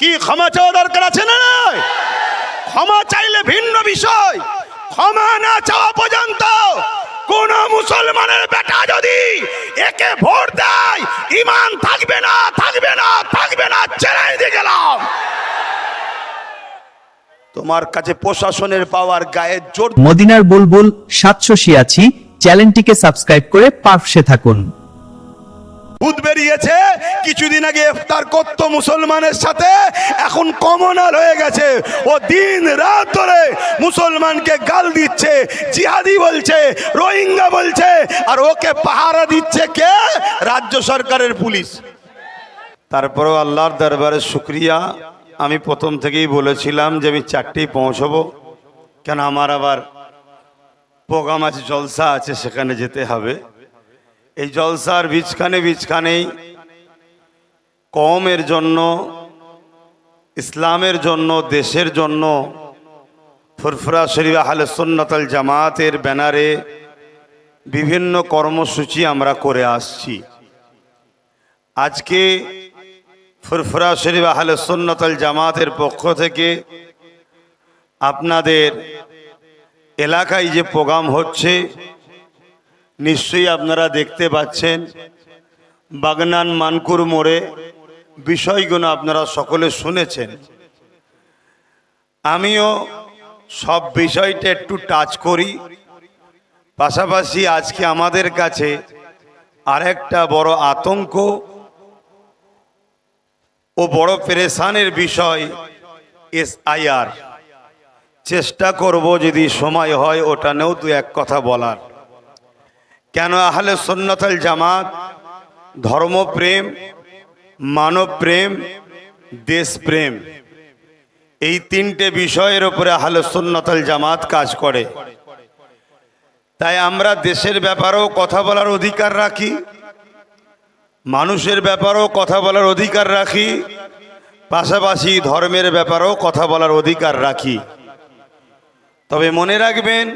কি ক্ষমা চাওয়া দরকার আছে না? ক্ষমা চাইলে ভিন্ন বিষয়, ক্ষমা না চাওয়া পর্যন্ত কোন মুসলমানের বেটা যদি একে ভোট দেয়, ঈমান থাকবে না, থাকবে না, থাকবে না, চ্যালেঞ্জ দিয়ে গেলাম। তোমার কাছে প্রশাসনের পাওয়ার গায়ে জোর। মদিনার বুলবুল 786 চ্যানেলটিকে সাবস্ক্রাইব করে পাশে থাকুন। ভূত বেরিয়েছে কিছুদিন আগে, ইফতার করতো মুসলমানের সাথে, এখন কমনাল হয়ে গেছে। ও দিন রাত ধরে মুসলমানকে গাল দিচ্ছে, জিহাদি বলছে, রোহিঙ্গা বলছে, আর ওকে পাহারা দিচ্ছে কে? রাজ্য সরকারের পুলিশ। তারপরেও আল্লাহর দরবারে শুকরিয়া। আমি প্রথম থেকেই বলেছিলাম যে আমি 4টেই পৌঁছবো, কেন আমার আবার প্রোগ্রাম আছে, জলসা আছে, সেখানে যেতে হবে। এই জলসার বীজখানেই কওমের জন্য, ইসলামের জন্য, দেশের জন্য ফুরফুরা শরীফ আহলে সুন্নাত ওয়াল জামাতের ব্যানারে বিভিন্ন কর্মসূচি আমরা করে আসছি। আজকে ফুরফুরা শরীফ আহলে সুন্নাত ওয়াল জামাতের পক্ষ থেকে আপনাদের এলাকায় যে প্রোগ্রাম হচ্ছে, নিশ্চয়ই আপনারা দেখতে পাচ্ছেন। বাগনান মানকুর মোড়ে বিষয়গুলো আপনারা সকলে শুনেছেন। আমিও সব বিষয়টা একটু টাচ করি। পাশাপাশি আজকে আমাদের কাছে আরেকটা বড় আতঙ্ক ও বড় পেরেশানের বিষয় SIR। চেষ্টা করব যদি সময় হয় ওটা নিয়েও দু এক কথা বলার। কেন আহলে সুন্নাত ওয়াল জামাত ধর্মপ্রেম, মানবপ্রেম, দেশপ্রেম, এই 3টে বিষয়ের উপরে আহলে সুন্নাত ওয়াল জামাত কাজ করে। তাই আমরা দেশের ব্যাপারেও কথা বলার অধিকার রাখি, মানুষের ব্যাপারেও কথা বলার অধিকার রাখি, পাশাপাশি ধর্মের ব্যাপারেও কথা বলার অধিকার রাখি। তবে মনে রাখবেন,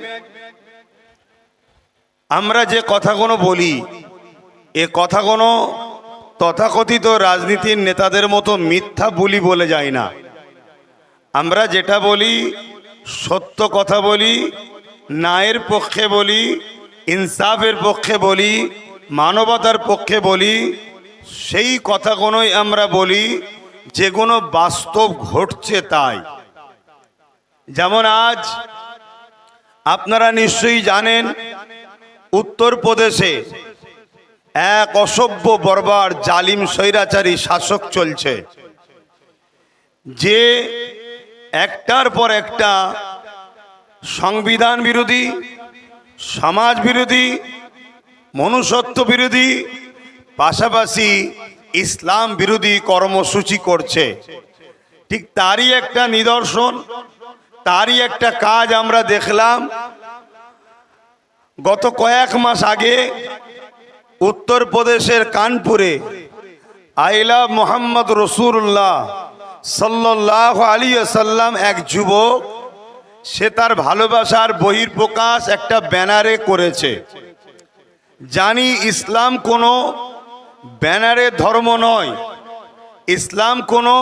আমরা যে কথাগুলো বলি, এ কথাগুলো তথাকথিত রাজনীতির নেতাদের মতো মিথ্যা বলি বলে যায় না। আমরা যেটা বলি সত্য কথা বলি, ন্যায়ের পক্ষে বলি, ইনসাফের পক্ষে বলি, মানবতার পক্ষে বলি। সেই কথাগুলোই আমরা বলি যেগুলো বাস্তব ঘটছে তাই। যেমন আজ আপনারা নিশ্চয়ই জানেন, উত্তরপ্রদেশে এক অসভ্য বর্বর জালিম স্বৈরাচারী শাসক চলছে, যে একটার পর একটা সংবিধান বিরোধী, সমাজ বিরোধী, মনুষ্যত্ব বিরোধী, পাশাপাশি ইসলাম বিরোধী কর্মসূচি করছে। ঠিক তারই একটা নিদর্শন, তারই একটা কাজ আমরা দেখলাম গত কয়েক মাস আগে উত্তরপ্রদেশের কানপুরে আই লাভ মোহাম্মদ রসুল্লাহ সাল্লাল্লাহু আলাইহি ওয়াসাল্লাম, এক যুবক, সে তার ভালোবাসার বহিঃপ্রকাশ একটা ব্যানারে করেছে। জানি ইসলাম কোনো ব্যানারে ধর্ম নয়, ইসলাম কোনো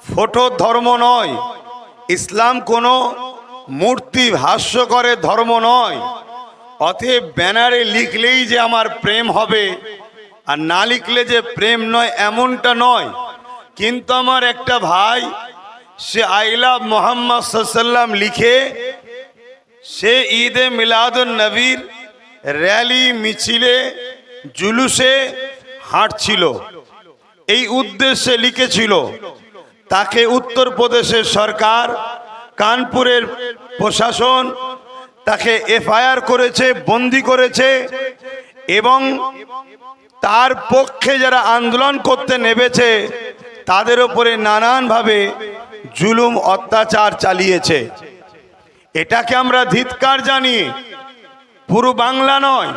ফটো ধর্ম নয়, ইসলাম কোনো মূর্তি ভাষ্য করে ধর্ম নয়। অতএব ব্যানারে লিখলেই যে আমার প্রেম হবে আর না লিখলে যে প্রেম নয়, এমনটা নয়। কিন্তু আমার একটা ভাই, সে আই লাভ মোহাম্মদ সাল্লাল্লাহু লিখে সে ঈদে মিলাদুন নবীর র্যালি, মিছিলে, জুলুসে হাঁটছিল, এই উদ্দেশ্যে লিখেছিল। তাকে উত্তরপ্রদেশের সরকার, কানপুরের প্রশাসন তাকে FIR করেছে, বন্দি করেছে, এবং তার পক্ষে যারা আন্দোলন করতে নেমেছে তাদের উপরে নানানভাবে জুলুম অত্যাচার চালিয়েছে। এটাকে আমরা ধিক্কার জানিয়ে, পুরো বাংলা নয়,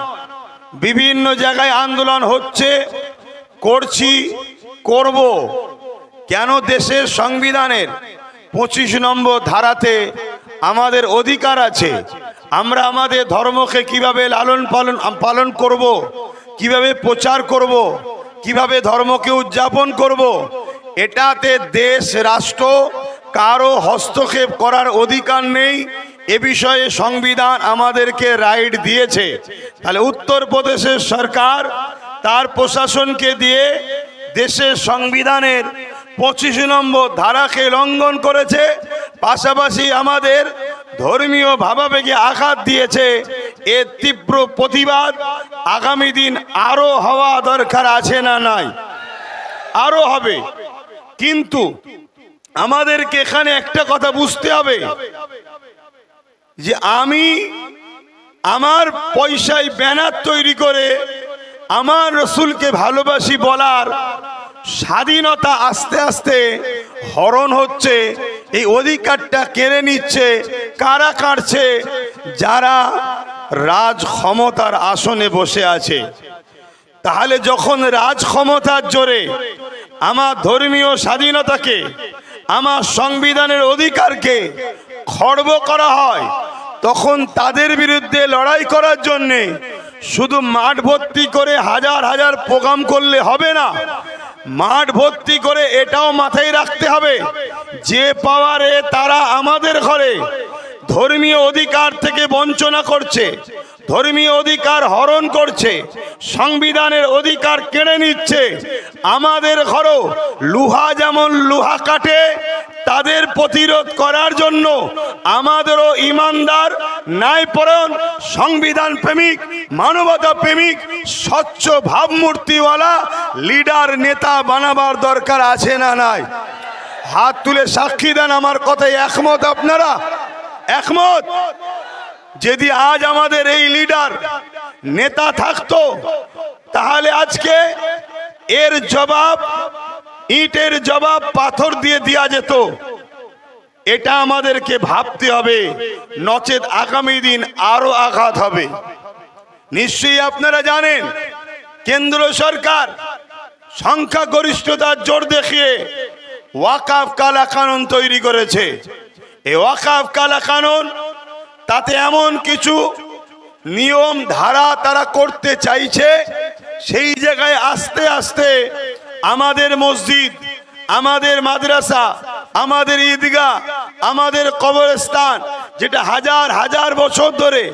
বিভিন্ন জায়গায় আন্দোলন হচ্ছে, করছি, করব। কেন? দেশের সংবিধানের 25 নম্বর ধারাতে আমাদের অধিকার আছে। আমরা আমাদের ধর্মকে কিভাবে লালন পালন করব, কিভাবে প্রচার করব, কিভাবে ধর্মকে উদযাপন করব, এটাতে দেশ রাষ্ট্র কারো হস্তক্ষেপ করার অধিকার নেই। এ বিষয়ে সংবিধান আমাদেরকে রাইট দিয়েছে। তাহলে উত্তরপ্রদেশের সরকার তার প্রশাসনকে দিয়ে দেশের সংবিধানের 25 নম্বর ধারাকে লঙ্ঘন করেছে, পাশাপাশি আমাদের ধর্মীয় ভাবাবেগে আঘাত দিয়েছে। এর তীব্র প্রতিবাদ আগামী দিন আরো হওয়া দরকার আছে না নাই? আরো হবে। কিন্তু আমাদেরকে এখানে একটা কথা বুঝতে হবে যে আমি আমার পয়সায় ব্যানার তৈরি করে আমার রসুলকে ভালোবাসি বলার স্বাধীনতা আস্তে আস্তে হরণ হচ্ছে। এই অধিকারটা কেড়ে নিচ্ছে কারা? কাটছে যারা রাজ ক্ষমতার আসনে বসে আছে। তাহলে যখন রাজ ক্ষমতার জোরে আমার ধর্মীয় স্বাধীনতাকে, আমার সংবিধানের অধিকারকে খর্ব করা হয়, তখন তাদের বিরুদ্ধে লড়াই করার জন্যে শুধু মাঠ ভর্তি করে হাজার হাজার প্রোগ্রাম করলে হবে না। মাঠ ভর্তি করে এটাও মাথায় রাখতে হবে যে পাওয়ারে তারা আমাদের ঘরে ধর্মীয় অধিকার থেকে বঞ্চনা করছে, ধর্মীয় অধিকার হরণ করছে, সংবিধানের অধিকার কেড়ে নিচ্ছে। আমাদের ঘরও লোহা যেমন লোহা কাটে, তাদের প্রতিরোধ করার জন্য আমাদেরও ইমানদার, ন্যায়পরায়ণ, সংবিধান প্রেমিক, মানবতা প্রেমিক, স্বচ্ছ ভাবমূর্তিওয়ালা লিডার, নেতা বানাবার দরকার আছে না নাই? হাত তুলে সাক্ষী দেন আমার কথায় একমত আপনারা? একমত? যদি আজ আমাদের এই লিডার নেতা থাকতো, তাহলে আজকে এর জবাব, ইটের জবাব পাথর দিয়ে দেওয়া যেত। এটা আমাদেরকে ভাবতে হবে, নচেত আগামী দিন আরো আঘাত হবে। নিশ্চয়ই আপনারা জানেন কেন্দ্র সরকার সংখ্যাগরিষ্ঠতার জোর দেখিয়ে ওয়াকফ কালা কানুন তৈরি করেছে। এই ওয়াকফ কালা কানুন, তাতে এমন কিছু নিয়ম ধারা তারা করতে চাইছে, সেই জায়গায় আস্তে আস্তে আমাদের মসজিদ, আমাদের মাদ্রাসা, আমাদের ঈদগাহ, আমাদের কবরস্থান, যেটা হাজার হাজার বছর ধরে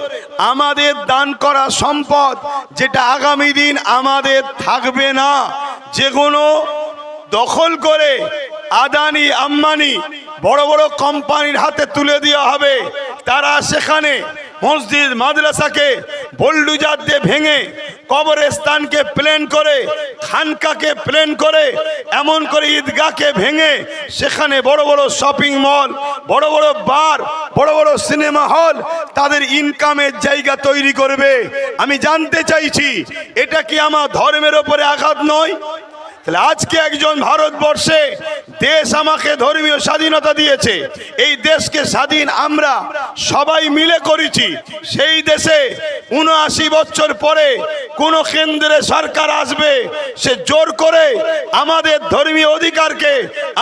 আমাদের দান করা সম্পদ, যেটা আগামী দিন আমাদের থাকবে না, যেগুলো দখল করে আদানি আম্বানি বড় বড় কোম্পানির হাতে তুলে দেওয়া হবে, তারা সেখানে মসজিদ মাদ্রাসাকে বুলডোজার দিয়ে ভেঙে, কবরস্থানকে প্লেন করে, খানকাকে প্লেন করে, এমন করে ঈদগাহকে ভেঙে সেখানে বড় বড় শপিং মল, বড় বড় বার, বড় বড় সিনেমা হল, তাদের ইনকামের জায়গা তৈরি করবে। আমি জানতে চাইছি, এটা কি আমার ধর্মের ওপরে আঘাত নয়? তাহলে আজকে একজন ভারতবর্ষে দেশ আমাকে ধর্মীয় স্বাধীনতা দিয়েছে, এই দেশকে স্বাধীন আমরা সবাই মিলে করেছি। সেই দেশে ৭৯ বছর পরে কোন কেন্দ্রে সরকার আসবে, সে জোর করে আমাদের ধর্মীয় অধিকারকে,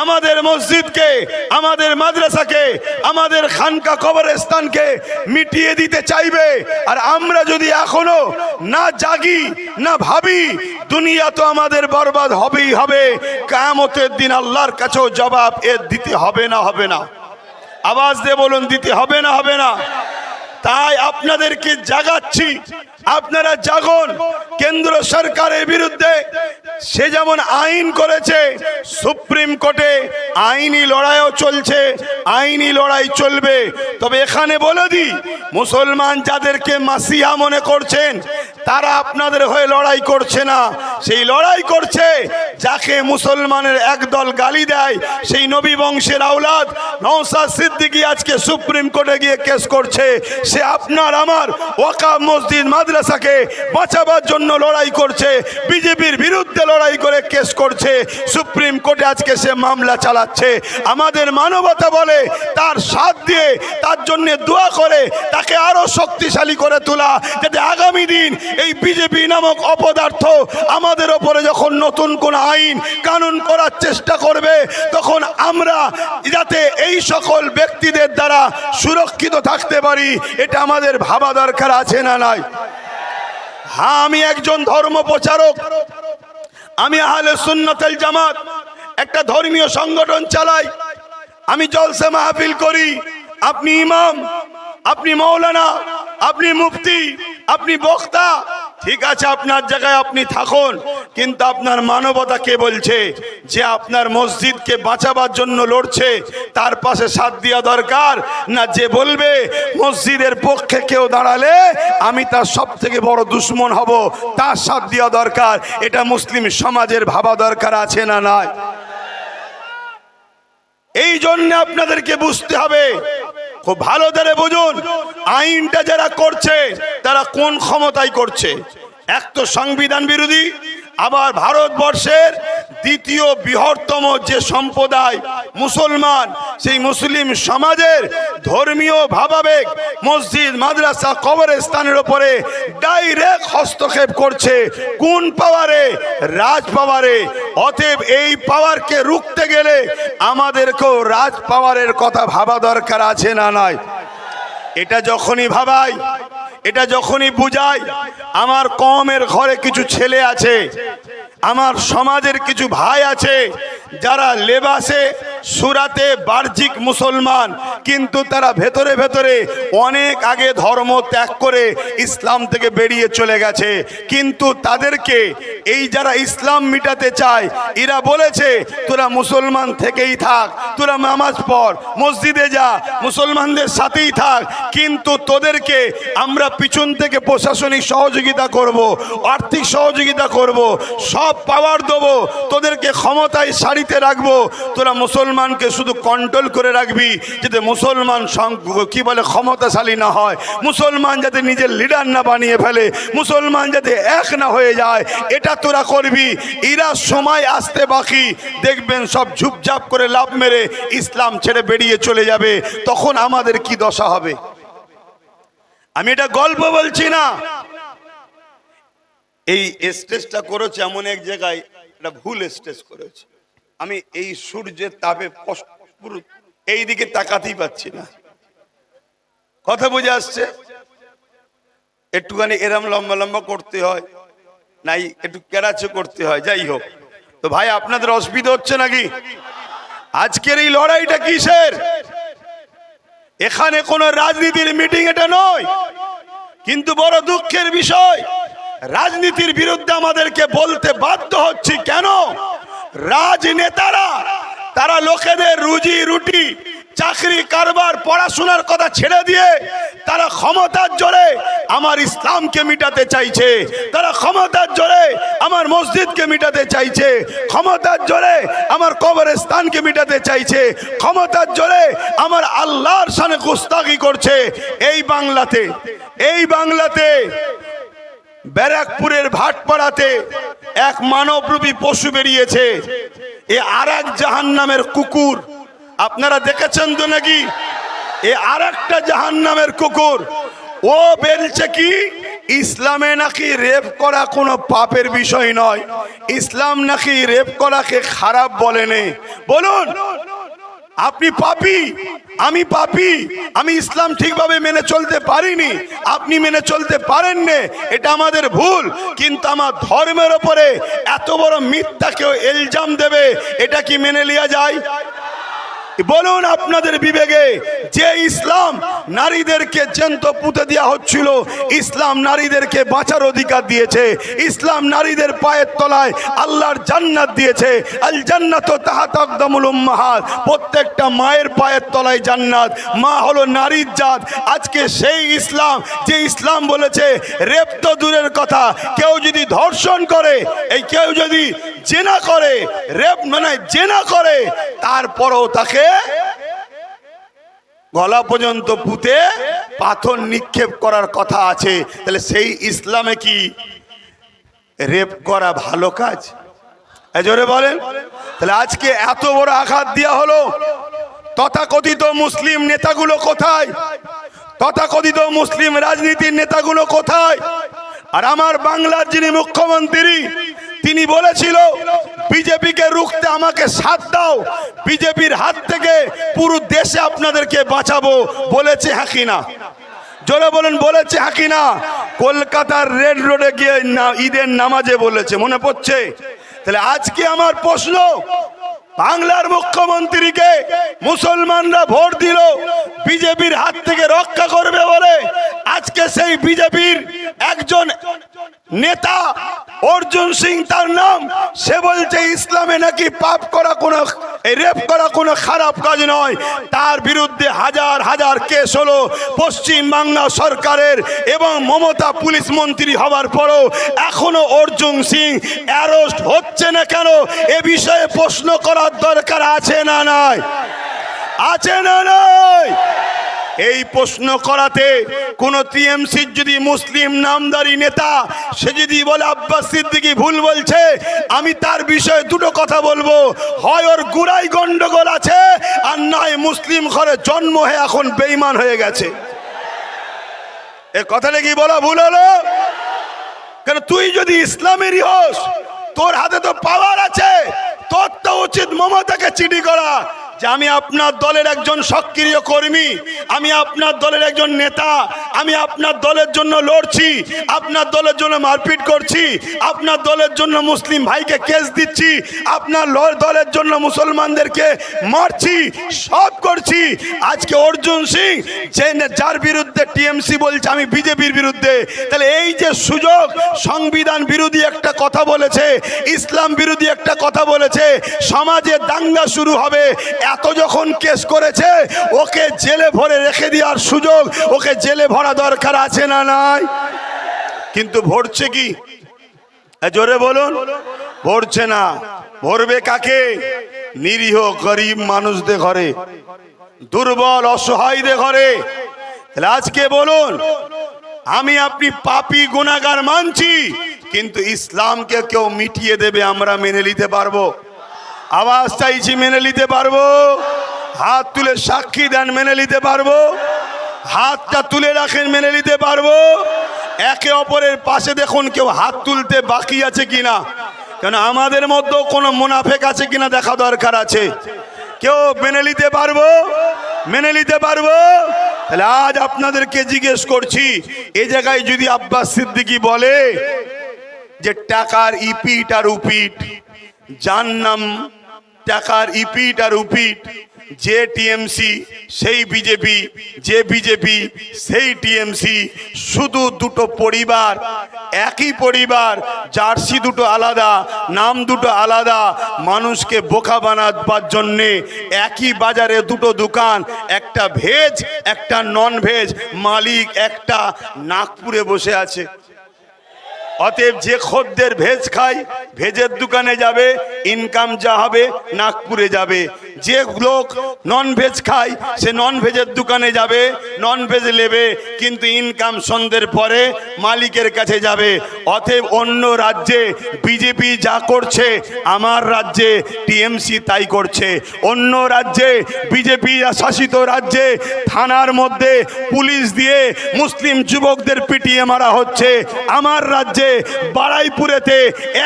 আমাদের মসজিদকে, আমাদের মাদ্রাসাকে, আমাদের খানকা কবরস্থানকে মিটিয়ে দিতে চাইবে। আর আমরা যদি এখনো না জাগি, না ভাবি, দুনিয়া তো আমাদের বরবাদ হবেই হবে। কিয়ামতের দিন আল্লাহর কাছেও জবাব এর দিতে হবে না? হবে না? আওয়াজ দিয়ে বলুন, দিতে হবে না? হবে না? তাই আপনাদেরকে জাগাচ্ছি, আপনারা জাগুন। কেন্দ্র সরকারের বিরুদ্ধে সে যেমন আইন করেছে, সুপ্রিম কোর্টে আইনি লড়াইও চলছে, আইনি লড়াই চলবে। তবে এখানে বলে দিই, মুসলমান যাদেরকে মাসিহা মনে করছেন, তারা আপনাদের হয়ে লড়াই করছে না, সেই লড়াই করছে যাকে মুসলমানের একদল গালি দেয়, সেই নবী বংশের আওলাদ নওশাদ সিদ্দিকী আজকে সুপ্রিম কোর্টে গিয়ে কেস করছে। সে আপনার আমার ওয়াকফ মসজিদ মাদ্রাসাকে বাঁচাবার জন্য লড়াই করছে, বিজেপির বিরুদ্ধে লড়াই করে কেস করছে, সুপ্রিম কোর্টে আজকে সে মামলা চালাচ্ছে। আমাদের মানবতা বলে তার সাথ দিয়ে, তার জন্য দোয়া করে তাকে আরো শক্তিশালী করে তোলা, যাতে আগামী দিন এই বিজেপি নামক অপদার্থ আমাদের ওপরে যখন নতুন কোন আইন কানুন করার চেষ্টা করবে, তখন আমরা যাতে এই সকল ব্যক্তিদের দ্বারা সুরক্ষিত থাকতে পারি, এটা আমাদের ভাবা দরকার আছে না নাই? হ্যাঁ, আমি একজন ধর্ম প্রচারক, আমি আহলে সুন্নাতুল জামাত, একটা ধর্মীয় সংগঠন চালাই, আমি জলসা মাহফিল করি, আপনি ইমাম, আপনি মৌলানা, আপনি মুফতি, আপনি বক্তা, ঠিক আছে আপনার জায়গায় আপনি থাকুন, কিন্তু আপনার মানবতা কে বলছে যে আপনার মসজিদকে বাঁচাবার জন্য লড়ছে তার পাশে সাথ দেওয়া দরকার না? যে বলবে মসজিদের পক্ষে কেউ দাঁড়ালে আমি তার সব থেকে বড় দুশ্মন হব, তার সাথ দেওয়া দরকার। এটা মুসলিম সমাজের ভাবা দরকার আছে না নাই? এই জন্য আপনাদেরকে বুঝতে হবে, খুব ভালো করে বুঝুন, আইনটা যারা করছে তারা কোন ক্ষমতায় করছে। এক তো সংবিধান বিরোধী, আবার ভারতবর্ষের দ্বিতীয় বৃহত্তম যে সম্প্রদায় মুসলমান, সেই মুসলিম সমাজের ধর্মীয় ভাবাবেগ মসজিদ, মাদ্রাসা, কবরস্থানের উপরে ডাইরেক্ট হস্তক্ষেপ করছে। কোন পাওয়ারে? রাজ পাওয়ারে। অতএব এই পাওয়ারকে রুখতে গেলে আমাদেরকেও রাজ পাওয়ারের কথা ভাবা দরকার আছে না নয়? এটা যখনই ভাবাই, এটা যখনই বুঝাই, আমার কওমের ঘরে কিছু ছেলে আছে, আমার সমাজের কিছু ভাই আছে যারা লেবাসে সুরাতে বাহ্যিক মুসলমান, কিন্তু তারা ভেতরে ভেতরে অনেক আগে ধর্ম ত্যাগ করে ইসলাম থেকে বেরিয়ে চলে গেছে। কিন্তু তাদেরকে এই যারা ইসলাম মিটাতে চায়, এরা বলেছে তোরা মুসলমান থেকেই থাক, তোরা নামাজ পড়, মসজিদে যা, মুসলমানদের সাথেই থাক, কিন্তু তোদেরকে আমরা পিছন থেকে প্রশাসনিক সহযোগিতা করব, আর্থিক সহযোগিতা করব, সব পাওয়ার দেবো, তোদেরকে ক্ষমতায় সারিতে রাখবো, তোরা মুসলমানকে শুধু কন্ট্রোল করে রাখবি যাতে মুসলমান কি বলে ক্ষমতাশালী না হয়, মুসলমান যাতে নিজের লিডার না বানিয়ে ফেলে, মুসলমান যাতে এক না হয়ে যায়, এটা তোরা করবি। এরা সময় আসতে বাকি, দেখবেন সব ঝুপঝাপ করে লাভ মেরে ইসলাম ছেড়ে বেরিয়ে চলে যাবে। তখন আমাদের কি দশা হবে? আমি এটা গল্প বলছি না। এই স্টেজটা করেছে এমন এক জায়গায়, এটা ভুল স্টেজ করেছে। আমি এই সূর্যের তাপে এই দিকে তাকাতেই পাচ্ছি না। কথা বুঝে আসছে? একটুখানি এরম লম্বা লম্বা করতে হয়, নাই একটু কেরাচে করতে হয়। যাই হোক, তো ভাই আপনাদের অসুবিধা হচ্ছে নাকি? আজকের এই লড়াইটা কিসের? এখানে কোনো রাজনীতির মিটিং এটা নয়, কিন্তু বড় দুঃখের বিষয়, রাজনীতির বিরুদ্ধে আমাদেরকে বলতে বাধ্য হচ্ছি। কেন? রাজনেতারা তারা লোকেদের রুজি রুটি, চাকরি, কারবার, পড়াশোনার কথা ছেড়ে দিয়ে তারা ক্ষমতার জোরে আমার ইসলামকে মিটাতে চাইছে, তারা ক্ষমতার জোরে আমার মসজিদকে মিটাতে চাইছে, ক্ষমতার জোরে আমার কবরস্থানকে মিটাতে চাইছে, ক্ষমতার জোরে আমার আল্লাহর শানে গুস্তাখি করছে। এই বাংলাতে ব্যারাকপুরের ভাটপাড়াতে এক মানবরূপী পশু বেরিয়েছে, এ আর এক জাহান্নামের কুকুর। আপনারা দেখেছেন তো নাকি? এ আর একটা জাহান্নামের কুকুর। ও বলছে কি ইসলামে নাকি রেপ করা কোনো পাপের বিষয় নয়, ইসলাম নাকি রেপ করাকে খারাপ বলেনি। বলুন, আপনি পাপী, আমি পাপী, আমি ইসলাম ঠিকভাবে মেনে চলতে পারিনি, আপনি মেনে চলতে পারেননি, এটা আমাদের ভুল। কিন্তু আমার ধর্মের ওপরে এত বড় মিথ্যা কেউ ইলজাম দেবে, এটা কি মেনে নেওয়া যায়? বলুন আপনাদের বিবেকে, যে ইসলাম নারীদেরকে জ্যান্ত পুঁতে দেওয়া হচ্ছিল, ইসলাম নারীদেরকে বাঁচার অধিকার দিয়েছে, ইসলাম নারীদের পায়ের তলায় আল্লাহর জান্নাত দিয়েছে। আল জান্নাতু তাহতা আকদামুল উম্মাহাত, প্রত্যেকটা মায়ের পায়ের তলায় জান্নাত। মা হলো নারীর জাত। আজকে সেই ইসলাম, যে ইসলাম বলেছে রেপ তো দূরের কথা, কেউ যদি ধর্ষণ করে, এই কেউ যদি জেনা করে, রেপ মানে জেনা করে, তারপরেও তাকে গলা পর্যন্ত পুঁতে পাথর নিক্ষেপ করার কথা আছে। তাহলে সেই ইসলামে কি রেপ করা ভালো কাজ? জোরে বলেন। তাহলে আজকে এত বড় আঘাত দেওয়া হলো, তথাকথিত মুসলিম নেতাগুলো কোথায়? তথাকথিত মুসলিম রাজনীতির নেতাগুলো কোথায়? আর আমার বাংলার যিনি মুখ্যমন্ত্রী, তিনি বলেছিল বিজেপিকে রুখতে আমাকে সাথ দাও, বিজেপির হাত থেকে পুরো দেশে আপনাদেরকে বাঁচাবো। বলেছে হ্যাঁ কি না? জোরে বলেন, বলেছে হ্যাঁ কি না? কলকাতার রেড রোডে গিয়ে ঈদের নামাজে বলেছে, মনে পড়ছে? তাহলে আজকে আমার প্রশ্ন, বাংলার মুখ্যমন্ত্রীকে মুসলমানরা ভোট দিল বিজেপির হাত থেকে রক্ষা করবে বলে। আজকে সেই বিজেপির একজন নেতা অর্জুন সিং তার নাম, সে বলছে ইসলামে নাকি পাপ করা কোনো, রেপ করা কোনো খারাপ কাজ নয়। তার বিরুদ্ধে হাজার হাজার কেস হলো পশ্চিম বাংলা সরকারের, এবং মমতা পুলিশ মন্ত্রী হওয়ার পরও এখনো অর্জুন সিং অ্যারেস্ট হচ্ছে না কেন? এ বিষয়ে প্রশ্ন করার দরকার আছে না নাই? আছে না নাই? এই প্রশ্ন করাতে কোন টিএমসির যদি মুসলিম নামদারি নেতা সে যদি বলে আব্বাস সিদ্দিকী ভুল বলছে, আমি তার বিষয়ে দুটো কথা বলবো, হয় ওর গুড়াই গন্ডগোল আছে, আর নয় মুসলিম ঘরে জন্ম হয়ে এখন বেঈমান হয়ে গেছে। এ কথাটা কি বলা ভুল হলো? কেন তুই যদি ইসলামেরই হোস, তোর হাতে তো পাওয়ার আছে, তোর তো উচিত মমতাকে চিঠি করা যে আমি আপনার দলের একজন সক্রিয় কর্মী, আমি আপনার দলের একজন নেতা, আমি আপনার দলের জন্য লড়ছি, আপনার দলের জন্য মারপিট করছি, আপনার দলের জন্য মুসলিম ভাইকে কেস দিচ্ছি, আপনার দলের জন্য মুসলমানদেরকে মারছি, সব করছি। আজকে অর্জুন সিং যে যার বিরুদ্ধে টিএমসি বলছে আমি বিজেপির বিরুদ্ধে, তাহলে এই যে সুযোগ, সংবিধান বিরোধী একটা কথা বলেছে, ইসলাম বিরোধী একটা কথা বলেছে, সমাজে দাঙ্গা শুরু হবে, এত যখন কেস করেছে ওকে জেলে ভরে রেখে দেওয়ার সুযোগ, ওকে জেলে ভরা দরকার আছে না নাই? কিন্তু ভরছে কি? জোরে বলুন। ভরছে না। ভরবে কাকে? নিরীহ গরিব মানুষদের ঘরে, দুর্বল অসহায়দের ঘরে। তাহলে আজকে বলুন, আমি আপনি পাপী গুনাহগার মানছি, কিন্তু ইসলামকে কেউ মিটিয়ে দেবে আমরা মেনে নিতে পারবো? আওয়াজ চাইছি, মেনে নিতে পারবো? হাত তুলে সাক্ষী দেন, মেনে নিতে পারবো? হাতটা তুলে রাখেন, মেনে নিতে পারবো? একে অপরের পাশে দেখুন কেউ হাত তুলতে বাকি আছে কিনা, কেন আমাদের মধ্যেও কোনো মুনাফেক আছে কিনা দেখা দরকার আছে। কেউ মেনে নিতে পারবো? মেনে নিতে পারবো? তাহলে আজ আপনাদেরকে জিজ্ঞেস করছি, এই জায়গায় যদি আব্বাস সিদ্দিকী বলে যে টাকার ইপিট আর উপিট, যার নাম টাকার ইপিট আর উপিট, যে টিএমসি সেই বিজেপি, যে বিজেপি সেই টিএমসি, শুধু দুটো পরিবার, একই পরিবার, জার্সি দুটো আলাদা, নাম দুটো আলাদা, মানুষকে বোকা বানাবার জন্যে একই বাজারে দুটো দোকান, একটা ভেজ একটা নন ভেজ, মালিক একটা নাগপুরে বসে আছে। অতএব যে খদ্দের ভেজ খায় ভেজের দোকানে যাবে, ইনকাম যা হবে নাগপুরে যাবে। যে লোক নন ভেজ খায় সে নন ভেজের দোকানে যাবে, নন ভেজ নেবে, কিন্তু ইনকাম সন্ধ্যের পরে মালিকের কাছে যাবে। অতএব অন্য রাজ্যে বিজেপি যা করছে আমার রাজ্যে টিএমসি তাই করছে। অন্য রাজ্যে বিজেপি শাসিত রাজ্যে থানার মধ্যে পুলিশ দিয়ে মুসলিম যুবকদের পিটিয়ে মারা হচ্ছে। আমার রাজ্যে বারাইপুরেতে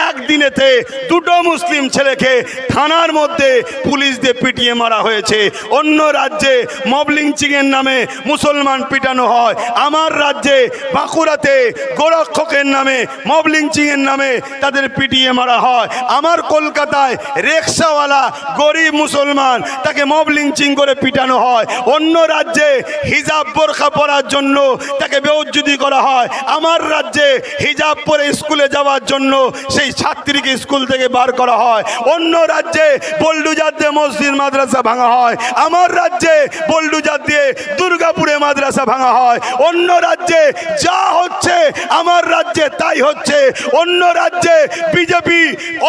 একদিনেতে দুটো মুসলিম ছেলেকে থানার মধ্যে পুলিশ দিয়ে পিটিয়ে মারা হয়েছে। অন্য রাজ্যে মব লিঞ্চিং এর নামে মুসলমান পিটানো হয়, আমার রাজ্যে বাঁকুড়াতে গোরক্ষকের নামে মব লিঞ্চিং এর নামে তাদের পিটিয়ে মারা হয়। আমার কলকাতায় রিকশাওয়ালা গরিব মুসলমান, তাকে মব লিঞ্চিং করে পিটানো হয়। অন্য রাজ্যে হিজাব বোরখা পরার জন্য তাকে বেউজ্জুদি করা হয়। আমার রাজ্যে হিজাব পরে স্কুলে যাওয়ার জন্য সেই ছাত্রীকে স্কুল থেকে বার করা হয়। অন্য রাজ্যে বোল্ডুজার দিয়ে মসজিদ মাদ্রাসা ভাঙা হয়, আমার রাজ্যে বোল্ডুজার দিয়ে দুর্গাপুরে মাদ্রাসা ভাঙা হয়। অন্য রাজ্যে যা হচ্ছে আমার রাজ্যে তাই হচ্ছে। অন্য রাজ্যে বিজেপি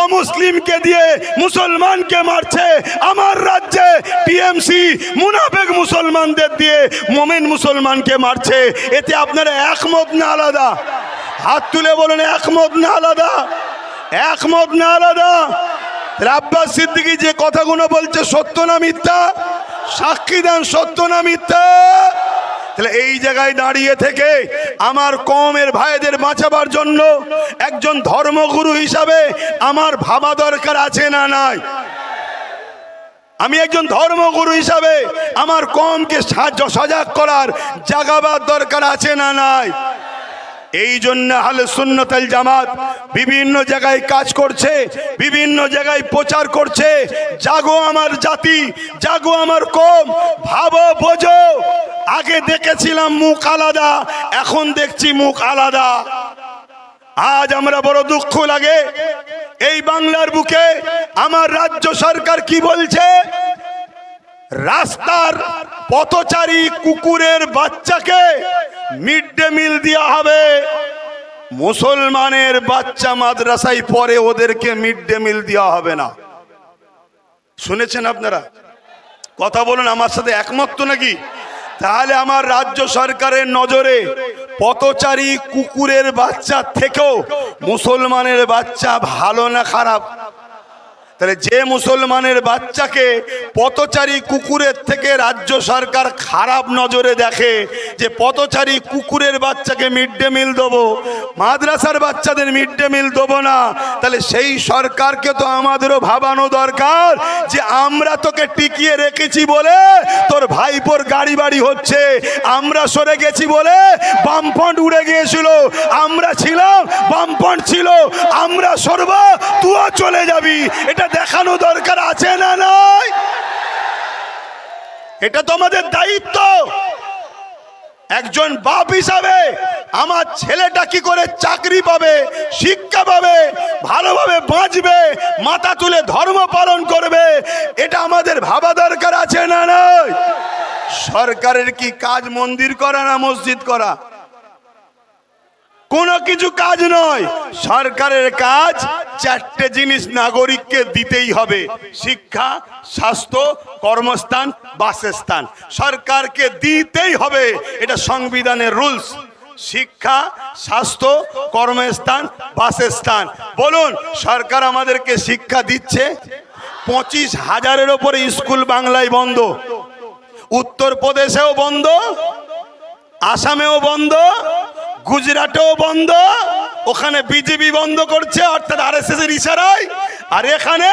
অমুসলিমকে দিয়ে মুসলমানকে মারছে, আমার রাজ্যে টিএমসি মুনাফেক মুসলমানদের দিয়ে মোমেন মুসলমানকে মারছে। এতে আপনারা একমত না আলাদা? হাত তুলে বলেন, একমত না আলাদা? একমত না আলাদা? আব্বাস সিদ্দিকী যে কথাগুলো বলছে সত্য না মিথ্যা? সাক্ষী দেন, সত্য না মিথ্যা? তাহলে এই জায়গায় দাঁড়িয়ে থেকে আমার কওমের ভাইদের বাঁচাবার জন্য একজন ধর্মগুরু হিসাবে আমার ভাবা দরকার আছে না নাই? আমি একজন ধর্মগুরু হিসাবে আমার কওমকে সজাগ করার জাগাবার দরকার আছে না নাই? এই জন্য আহলে সুন্নাত ওয়াল জামাত বিভিন্ন জায়গায় কাজ করছে, বিভিন্ন জায়গায় প্রচার করছে, জাগো আমার জাতি, জাগো আমার কওম, ভাবো বোঝো। আগে দেখেছিলাম মুখ আলাদা, এখন দেখছি মুখ আলাদা। আজ আমরা বড় দুঃখ লাগে, এই বাংলার বুকে আমার রাজ্য সরকার কি বলছে, রাস্তার পথচারী কুকুরের বাচ্চাকে মিড ডে মিল দেওয়া হবে। মুসলমানের বাচ্চা মাদ্রাসায় পড়ে, ওদেরকে মিড ডে মিল দেওয়া হবে না। শুনেছেন আপনারা? কথা বলুন, আমার সাথে একমত তো নাকি? তাহলে আমার রাজ্য সরকারের নজরে পথচারী কুকুরের বাচ্চা থেকেও মুসলমানের বাচ্চা ভালো না খারাপ? তাহলে যে মুসলমানের বাচ্চাকে পথচারী কুকুরের থেকে রাজ্য সরকার খারাপ নজরে দেখে, যে পথচারী কুকুরের বাচ্চাকে মিড ডে মিল দেবো, মাদ্রাসার বাচ্চাদের মিড ডে মিল দেবো না, তাহলে সেই সরকারকে তো আমাদেরও ভাবানো দরকার যে আমরা তোকে টিকিয়ে রেখেছি বলে তোর ভাইপোর গাড়ি বাড়ি হচ্ছে, আমরা সরে গেছি বলে বামফ্রন্ট উড়ে গিয়েছিল, আমরা ছিলাম বামফ্রন্ট ছিল, আমরা সরব তুইও চলে যাবি। এটা দেখানো দরকার আছে না নাই? এটা তো আমাদের দায়িত্ব। একজন বাপ হিসাবে আমার ছেলেটা কি করে চাকরি পাবে, শিক্ষা পাবে, ভালোভাবে বাঁচবে, মাথা তুলে ধর্ম পালন করবে, এটা আমাদের ভাবা দরকার আছে না নাই? সরকারের কি কাজ মন্দির করা না মসজিদ করা? কোনো কিছু কাজ নয়। সরকারের কাজ চারটে জিনিস নাগরিককে দিতেই হবে: শিক্ষা, স্বাস্থ্য, কর্মস্থান, বাসস্থান। সরকারকে দিতেই হবে, এটা সংবিধানের রুলস। শিক্ষা, স্বাস্থ্য, কর্মস্থান, বাসস্থান। বলুন, সরকার আমাদেরকে শিক্ষা দিচ্ছে? 25,000-এর ওপরে স্কুল বাংলায় বন্ধ, উত্তরপ্রদেশেও বন্ধ, আসামেও বন্ধ, গুজরাটেও বন্ধ। ওখানে বিজেপি বন্ধ করছে, অর্থাৎ আরএসএস এর ইশারায়, আর এখানে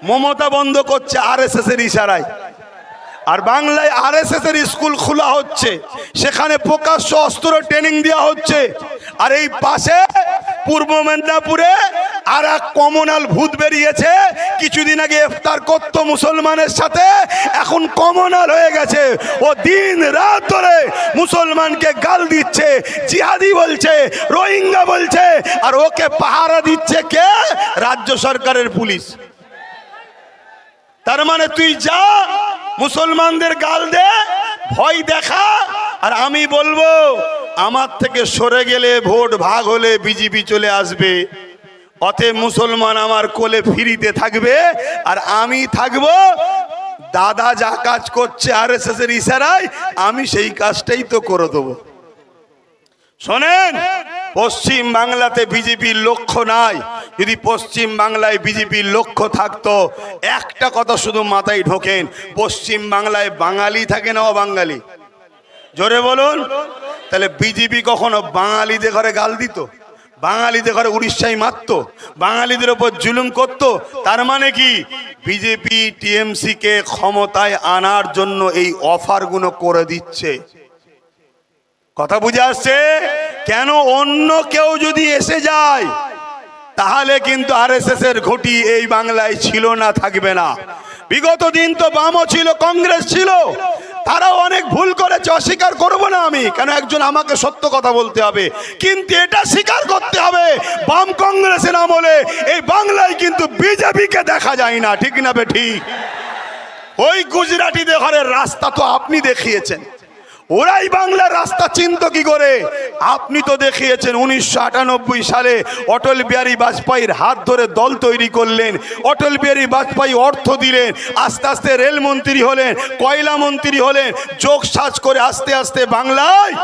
মমতা বন্ধ করছে আরএসএস এর ইশারায়। আর বাংলায় আরএসএস এর স্কুল খোলা হচ্ছে, সেখানে প্রকাশ্য অস্ত্র ট্রেনিং দেওয়া হচ্ছে। আর এই পাশে পূর্ব মেদিনীপুরে আর এক কমনাল ভূত বেরিয়েছে, কিছুদিন আগে ইফতার করত মুসলমানের সাথে, এখন কমনাল হয়ে গেছে। ও দিন রাত ধরে মুসলমানকে গাল দিচ্ছে, জিহাদি বলছে, রোহিঙ্গা বলছে, আর ওকে পাহারা দিচ্ছে কে? রাজ্য সরকারের পুলিশ। তার মানে তুই যা, মুসলমানদের গাল দে, ভয় দেখা, আর আমি বলবো আমার থেকে সরে গেলে ভোট ভাগ হলে বিজেপি চলে আসবে। অতএব মুসলমান আমার কোলে ফিরিতে থাকবে, আর আমি থাকবো দাদা যা কাজ করছে আরএসএস এর ইশারায়, আমি সেই কাজটাই তো করে দেবো। শোনেন, পশ্চিম বাংলাতে বিজেপির লক্ষ্য নাই। যদি পশ্চিম বাংলায় বিজেপির লক্ষ্য থাকতো, একটা কথা শুধু মাথায় ঢোকেন, পশ্চিম বাংলায় বাঙালি থাকে না অবাঙালি? জোরে বলুন। তাহলে বিজেপি কখনো বাঙালিদের ঘরে গাল দিত? বাঙালিদের ঘরে উড়িষ্যায় মারতো? বাঙালিদের ওপর জুলুম করত? তার মানে কি বিজেপি টিএমসি কে ক্ষমতায় আনার জন্য এই অফারগুলো করে দিচ্ছে? কথা বুঝে আসছে? কেন অন্য কেউ যদি এসে যায়, তাহলে কিন্তু আরএসএস এর ঘটি এই বাংলায় ছিল না, থাকবে না। বিগত দিন তো বামও ছিল, কংগ্রেস ছিল, তারাও অনেক ভুল করেছে, অস্বীকার করব না আমি। কেন? একজন আমাকে সত্য কথা বলতে হবে, কিন্তু এটা স্বীকার করতে হবে, বাম কংগ্রেসের আমলে এই বাংলায় কিন্তু বিজেপিকে দেখা যায় না। ঠিক না বে ঠিক? ওই গুজরাটিদের ঘরের রাস্তা তো আপনি দেখিয়েছেন, ওরাই বাংলার রাস্তা চিনত কি করে? আপনি তো দেখিয়েছেন। 1998 সালে অটল বিহারী বাজপেয়ীর হাত ধরে দল তৈরি করলেন, অটল বিহারী বাজপেয়ী অর্থ দিলেন, আস্তে আস্তে রেলমন্ত্রী হলেন, কয়লা মন্ত্রী হলেন, যোগ সাজ করে আস্তে আস্তে বাংলায়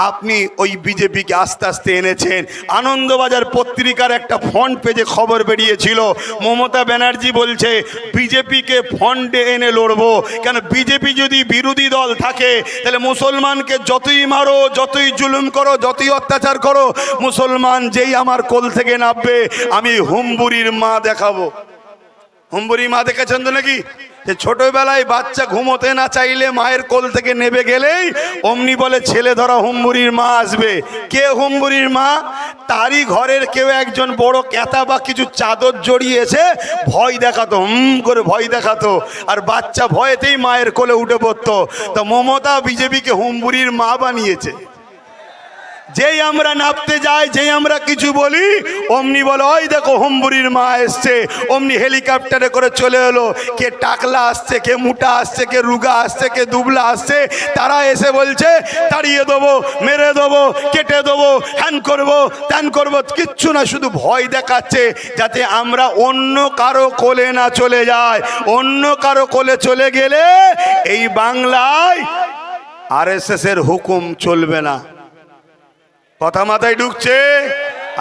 আপনি ওই বিজেপিকে আস্তে আস্তে এনেছেন। আনন্দবাজার পত্রিকার একটা ফ্রন্ট পেজে খবর বেরিয়েছিল, মমতা ব্যানার্জি বলছে বিজেপিকে ফ্রন্টে এনে লড়বো। কেন? বিজেপি যদি বিরোধী দল থাকে, তাহলে মুসলমানকে যতই মারো, যতই জুলুম করো, যতই অত্যাচার করো, মুসলমান যেই আমার কোল থেকে নামবে, আমি হুম্বুরির মা দেখাবো। হুম্বুরি মা দেখেছেন তো নাকি? যে ছোটবেলায় বাচ্চা ঘুমোতে না চাইলে মায়ের কোল থেকে নেবে গেলেই অমনি বলে ছেলে ধরা হুম্বুরির মা আসবে। কে হুম্বুরির মা? তারই ঘরের কেউ একজন বড় ক্যাতা বা কিছু চাদর জড়িয়েছে, ভয় দেখাতো, করে ভয় দেখাতো, আর বাচ্চা ভয়েতেই মায়ের কোলে উঠে পড়তো। তো মমতা বিজেপিকে হুম্বুরির মা বানিয়েছে। যেই আমরা নাপতে যাই, যেই আমরা কিছু বলি, অমনি বলে ওই দেখো হুম্বুরির মা এসছে। অমনি হেলিকপ্টারে করে চলে এলো। কে টাকলা আসছে, কে মোটা আসছে, কে রুগা আসছে, কে দুবলা আসছে, তারা এসে বলছে তাড়িয়ে দেবো, মেরে দেবো, কেটে দেবো, হ্যান করবো, ত্যান করবো। কিচ্ছু না, শুধু ভয় দেখাচ্ছে যাতে আমরা অন্য কারো কোলে না চলে যাই। অন্য কারো কোলে চলে গেলে এই বাংলায় RSS এর হুকুম চলবে না। কথা মাথায় ঢুকছে?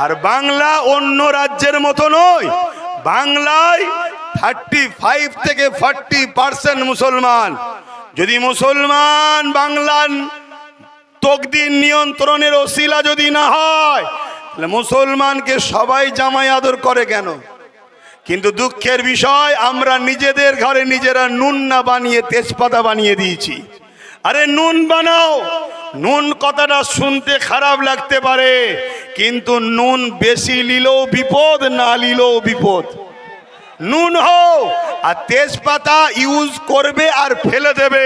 আর বাংলা অন্য রাজ্যের মতো নয়। বাংলায় 35 থেকে 40% মুসলমান। যদি মুসলমান বাংলার তকদির নিয়ন্ত্রণের ওসিলা যদি না হয়, তাহলে মুসলমানকে সবাই জামাই আদর করে কেন? কিন্তু দুঃখের বিষয়, আমরা নিজেদের ঘরে নিজেরা নুন না বানিয়ে তেজপাতা বানিয়ে দিয়েছি। আরে নুন বানাও। নুন কথাটা শুনতে খারাপ লাগতে পারে, কিন্তু নুন বেশি নিলেও বিপদ, না নিলেও বিপদ। নুন হোক আর তেজপাতা ইউজ করবে আর ফেলে দেবে,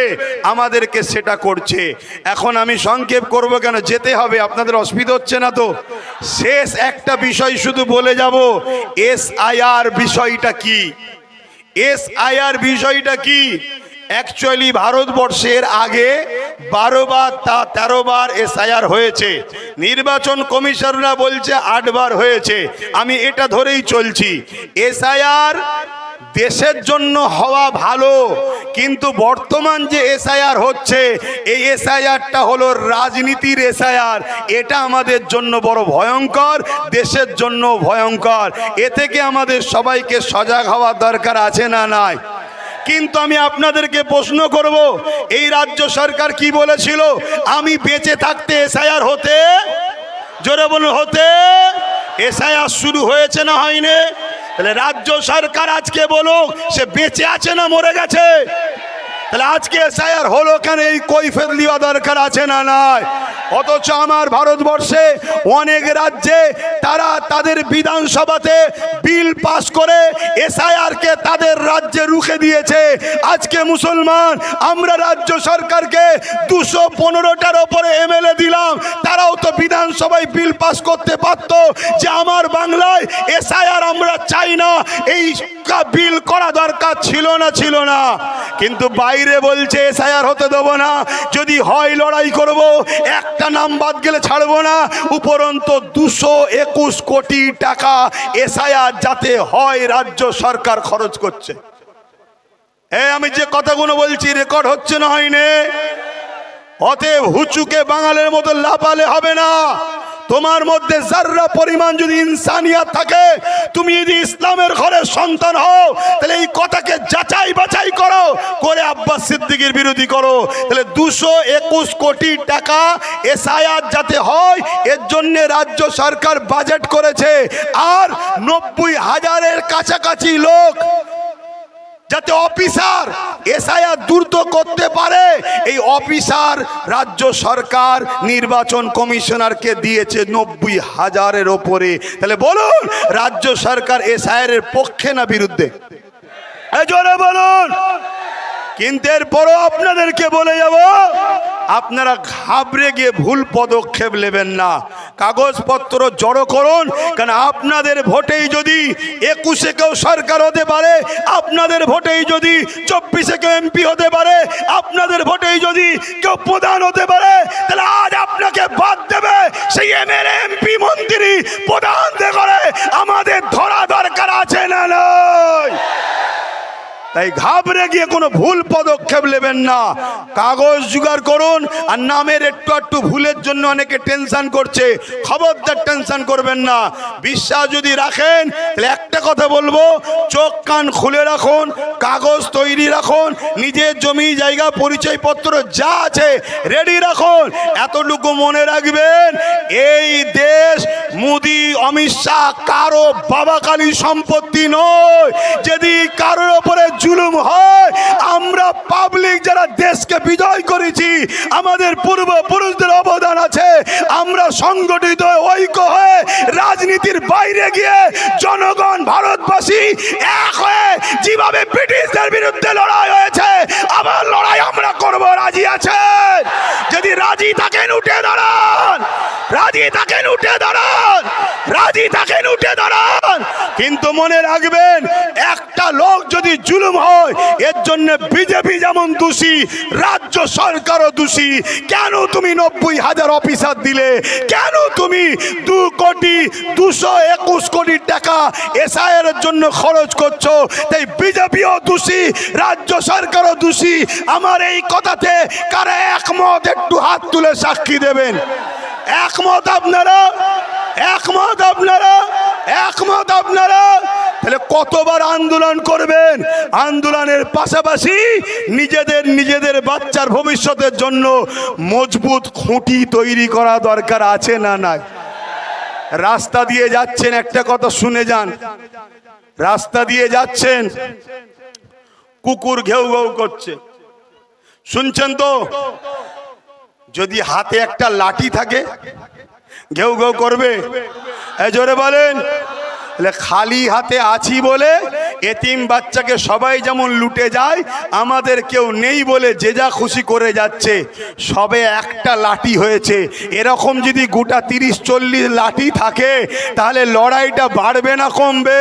আমাদেরকে সেটা করছে। এখন আমি সংক্ষেপ করব কেন, যেতে হবে, আপনাদের অসুবিধা হচ্ছে না তো? শেষ একটা বিষয় শুধু বলে যাব, SIR বিষয়টা কি? SIR বিষয়টা কি? অ্যাকচুয়ালি ভারতবর্ষের আগে 12 বার 13 বার SIR হয়েছে। নির্বাচন কমিশনরা বলছে 8 বার হয়েছে। আমি এটা ধরেই চলছি। SIR দেশের জন্য হওয়া ভালো, কিন্তু বর্তমান যে SIR হচ্ছে, এই SIRটা হলো রাজনীতির SIR। এটা আমাদের জন্য বড় ভয়ঙ্কর, দেশের জন্য ভয়ঙ্কর। এ থেকে আমাদের সবাইকে সজাগ হওয়ার দরকার আছে না নাই? কিন্তু আমি আপনাদেরকে প্রশ্ন করব, এই রাজ্য সরকার কি বলেছিল? আমি বেঁচে থাকতে SIR হতে, জোরে বলুন, হতে। SIR শুরু হয়েছে না হয়নি? তাহলে রাজ্য সরকার আজকে বলুক সে বেঁচে আছে না মরে গেছে? তাহলে আজকে SIR হলো কেন, এই কৈফিয়ত দেওয়া দরকার আছে না নাই? অথচ আমার ভারতবর্ষে অনেক রাজ্যে তারা তাদের বিধানসভাতে বিল পাস করে SIR কে তাদের রাজ্যে রুখে দিয়েছে। আজকে মুসলমান আমরা রাজ্য সরকারকে 215টার ওপরে MLA দিলাম, তারাও তো বিধানসভায় বিল পাস করতে পারত যে আমার বাংলায় SIR আমরা চাই না, এই বিল করা দরকার ছিল না, ছিল না। কিন্তু বাইরে বলছে SIR হতে দেবো না, যদি হয় লড়াই করব, একটা নাম বাদ গেলে ছাড়বো না। উপরন্তু 221 কোটি টাকা SIR যাতে হয় রাজ্য সরকার খরচ করছে। আমি যে কথাগুলো বলছি রেকর্ড হচ্ছে না হয়নি? অতএব হুচুকে বাঙালের মতো লাফালে হবে না। তোমার মধ্যে যাররা পরিমাণ যদি ইনসানিয়াত থাকে, তুমি যদি ইসলামের ঘরের সন্তান হও, তাহলে এই কথাকে যাচাই বাছাই করো, করে আব্বাস সিদ্দিকীর বিরোধী করো। তাহলে 221 কোটি টাকা SIR যাতে হয়, এর জন্য রাজ্য সরকার বাজেট করেছে। আর 90,000-এর কাছাকাছি লোক যাতে অফিসার SIR দ্রুত করতে পারে, এই অফিসার রাজ্য সরকার নির্বাচন কমিশনারকে দিয়েছে 90,000-এর ওপরে। তাহলে বলুন, রাজ্য সরকার SIR এর পক্ষে না বিরুদ্ধে? জোরে বলুন। কিন্তু এরপরও আপনাদেরকে বলে যাব, আপনারা ঘাবড়ে গিয়ে ভুল পদক্ষেপ নেবেন না। কাগজপত্র জড়ো করুন, কারণ আপনাদের ভোটেই যদি 21-এ কেউ সরকার হতে পারে, আপনাদের ভোটেই যদি 24-এ কেউ MP হতে পারে, আপনাদের ভোটেই যদি কেউ প্রধান হতে পারে, তাহলে আজ আপনাকে বাদ দেবে সেই MLA MP মন্ত্রী প্রধান করে আমাদের ধরা দরকার আছে না নয়? তাই ঘাবড়ে গিয়ে কোনো ভুল পদক্ষেপ নেবেন না। কাগজ জোগাড় করুন। আর নামের একটু একটু ভুলের জন্য অনেকে টেনশন করছে, খবরদার টেনশন করবেন না। বিশ্বাস যদি রাখেন, তাহলে একটা কথা বলবো, চোখ কান খুলে রাখুন, কাগজ তৈরি রাখুন, নিজের জমি জায়গা পরিচয়পত্র যা আছে রেডি রাখুন। এতটুকু মনে রাখবেন, এই দেশ মোদি অমিত শাহ কারো বাবাকালী সম্পত্তি নয়। যদি কারোর ওপরে জুলুম হয়, আমরা পাবলিক যারা দেশকে বিজয় করেছি, আমাদের পূর্বপুরুষদের অবদান আছে, আমরা সংগঠিত ঐক্য হয়ে রাজনীতির বাইরে গিয়ে জনগণ ভারতবাসী এক হয়ে যেভাবে ব্রিটিশদের বিরুদ্ধে লড়াই হয়েছে, আবার লড়াই আমরা করব। রাজি আছেন? যদি রাজি থাকেন উঠে দাঁড়ান, রাজি থাকেন উঠে দাঁড়ান, রাজি থাকেন উঠে দাঁড়ান। কিন্তু মনে রাখবেন, একটা লোক যদি জুলুম হয়, এর জন্য বিজেপি যেমন দোষী, রাজ্য সরকারও দোষী। কেন তুমি 90,000 অফিসার দিলে? কেন তুমি 2,221 কোটি টাকা এসআইআর এর জন্য খরচ করছো? তাই বিজেপিও দোষী, রাজ্য সরকারও দোষী। আমার এই কথাতে কারা একমত একটু হাত তুলে সাক্ষী দেবেন। একমত আপনারা? একমত আপনারা? একমত আপনারা? তাহলে কতবার আন্দোলন করবেন? আন্দোলনের পাশাপাশি নিজেদের বাচ্চার ভবিষ্যতের জন্য মজবুত খুঁটি তৈরি করা দরকার আছে না নাই? রাস্তা দিয়ে যাচ্ছেন, একটা কথা শুনে যান। রাস্তা দিয়ে যাচ্ছেন, কুকুর ঘেউ ঘেউ করছে, শুনছেন তো? যদি হাতে একটা লাঠি থাকে, ঘেউ ঘেউ করবে? জোরে বলেন। খালি হাতে আছি বলে এতিম বাচ্চাকে সবাই যেমন লুটে যায়, আমাদের কেউ নেই বলে যে যা খুশি করে যাচ্ছে। সবে একটা লাঠি হয়েছে, এরকম যদি গোটা 30-40 লাঠি থাকে, তাহলে লড়াইটা বাড়বে না কমবে?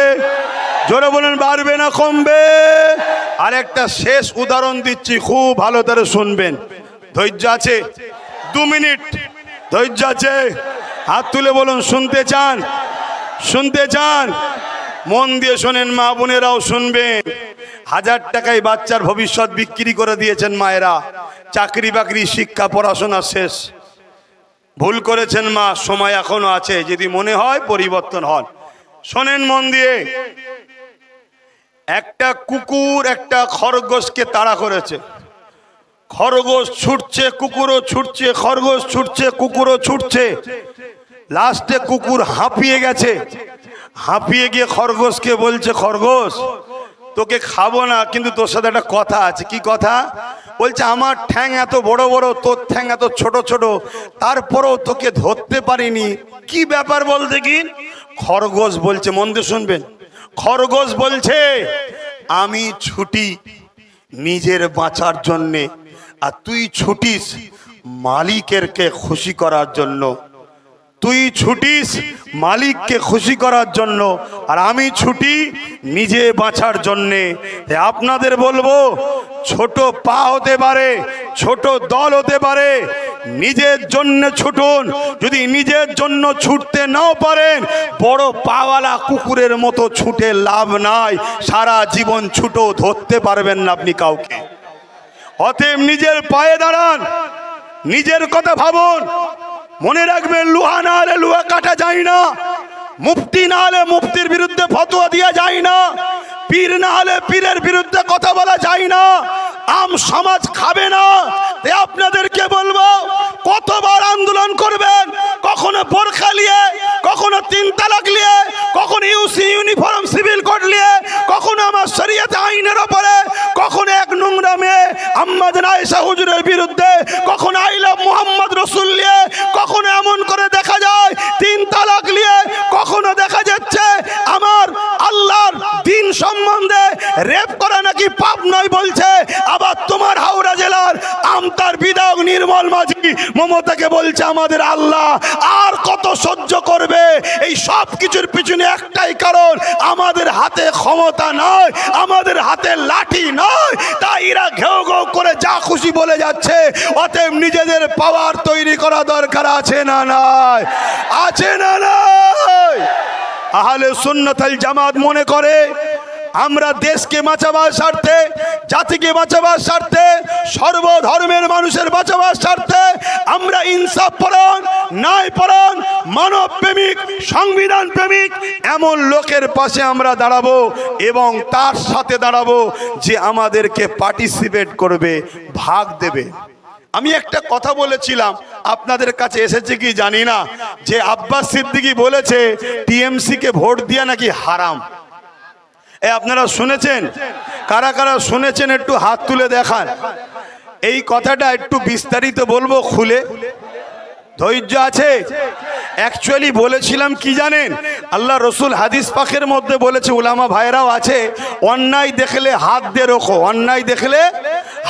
জোরে বলেন, বাড়বে না কমবে? আর একটা শেষ উদাহরণ দিচ্ছি, খুব ভালো করে শুনবেন। ধৈর্য আছে? 2 মিনিট ধৈর্য আছে? হাত তুলে বলুন শুনতে চান? শুনতে চান? মন দিয়ে শোনেন, মা বোনেরাও শুনবেন। 1000 টাকায় বাচ্চার ভবিষ্যৎ বিক্রি করে দিয়েছেন মায়েরা, চাকরি বাকরি শিক্ষা পড়াশোনা শেষ। ভুল করেছেন মা, সময় এখনো আছে, যদি মনে হয় পরিবর্তন হন। শোনেন মন দিয়ে। একটা কুকুর একটা খরগোশকে তাড়া করেছে। খরগোশ ছুটছে, কুকুরও ছুটছে, খরগোশ ছুটছে, কুকুরও ছুটছে। লাস্টে কুকুর হাঁপিয়ে গেছে, হাঁপিয়ে গিয়ে খরগোশকে বলছে, খরগোশ তোকে খাবো না, কিন্তু তোর সাথে একটা কথা আছে। কি কথা? বলছে, আমার ঠ্যাং এত বড় বড়, তোর ঠ্যাং এত ছোট ছোট, তারপরেও তোকে ধরতে পারিনি, কি ব্যাপার বলতে কি? খরগোশ বলছে, মন দিয়ে শুনবেন, খরগোশ বলছে, আমি ছুটি নিজের বাঁচার জন্যে, আর তুই ছুটিস মালিকেরকে খুশি করার জন্য। তুই ছুটিস মালিককে খুশি করার জন্য, আর আমি ছুটি নিজে বাঁচার জন্যে। আপনাদের বলবো, ছোট পা হতে পারে, ছোট দল হতে পারে, নিজের জন্য ছুটুন। যদি নিজের জন্য ছুটতে নাও পারেন, বড় পাওয়ালা কুকুরের মতো ছুটে লাভ নাই। সারা জীবন ছুটো ধরতে পারবেন না আপনি কাউকে। অতএব নিজের পায়ে দাঁড়ান, নিজের কথা ভাবুন। মনে রাখবেন, লোহা না হলে লোহা কাটা যায় না, মুফতি না হলে মুফতির বিরুদ্ধে ফতোয়া দেওয়া যায় না, পীর না হলে পীরের বিরুদ্ধে কথা বলা যায় না, আম সমাজ খাবে না। তাই আপনাদেরকে বলবো, কতবার আন্দোলন করবেন? কখনো বোরখা নিয়ে, কখনো 3 তালাক নিয়ে, কখনো ইউসি ইউনিফর্ম সিভিল কোড নিয়ে, কখনো আমার শরীয়তে আইনের ওপরে, কখনো এক নোংরা মেয়ে আম্মাজান আয়েশা হুজুরের বিরুদ্ধে, কখনো আই লাভ মুহাম্মদ রাসূল নিয়ে, কখনো এমন করে দেখা যায় 3 তালাক নিয়ে, কখনো দেখা যাচ্ছে আমার আল্লাহর দিন সম্বন্ধে রেপ করা নাকি পাপ নয় বলছে। আবার তোমার হাওড়া জেলার আমতার বিধায়ক নির্মল মাঝি মমতাকে বলছে আমাদের আল্লাহ। আর কত সহ্য করবে? এই সব কিছুর পিছনে একটাই কারণ, আমাদের হাতে ক্ষমতা নয়, আমাদের হাতে লাঠি নয়। তাই এরা ঘেউ ঘেউ করে যা খুশি বলে যাচ্ছে। অতএব নিজেদের পাওয়ার তৈরি করা দরকার আছে না নাই? আছে না নাই? আহলে সুন্নাত ওয়াল জামাত মনে করে, আমরা দেশকে বাঁচাবার স্বার্থে, জাতিকে বাঁচাবার স্বার্থে, সর্বধর্মের মানুষের বাঁচাবার স্বার্থে আমরা ইনসাফ পরায়ণ, ন্যায় পরায়ণ, মানব প্রেমিক, সংবিধান প্রেমিক এমন লোকের পাশে আমরা দাঁড়াবো, এবং তার সাথে দাঁড়াবো যে আমাদেরকে পার্টিসিপেট করবে, ভাগ দেবে। আমি একটা কথা বলেছিলাম, আপনাদের কাছে এসেছে কি জানি না, যে আব্বাস সিদ্দিকী বলেছে টিএমসি কে ভোট দিয়া নাকি হারাম। আপনারা শুনেছেন? কারা কারা শুনেছেন একটু হাত তুলে দেখান। এই কথাটা একটু বিস্তারিত বলবো খুলে, ধৈর্য আছে? অ্যাকচুয়ালি বলেছিলাম কি জানেন, আল্লাহ রসুল হাদিস পাকের মধ্যে বলেছে, উলামা ভাইরাও আছে, অন্যায় দেখলে হাত দিয়ে রোখো, অন্যায় দেখলে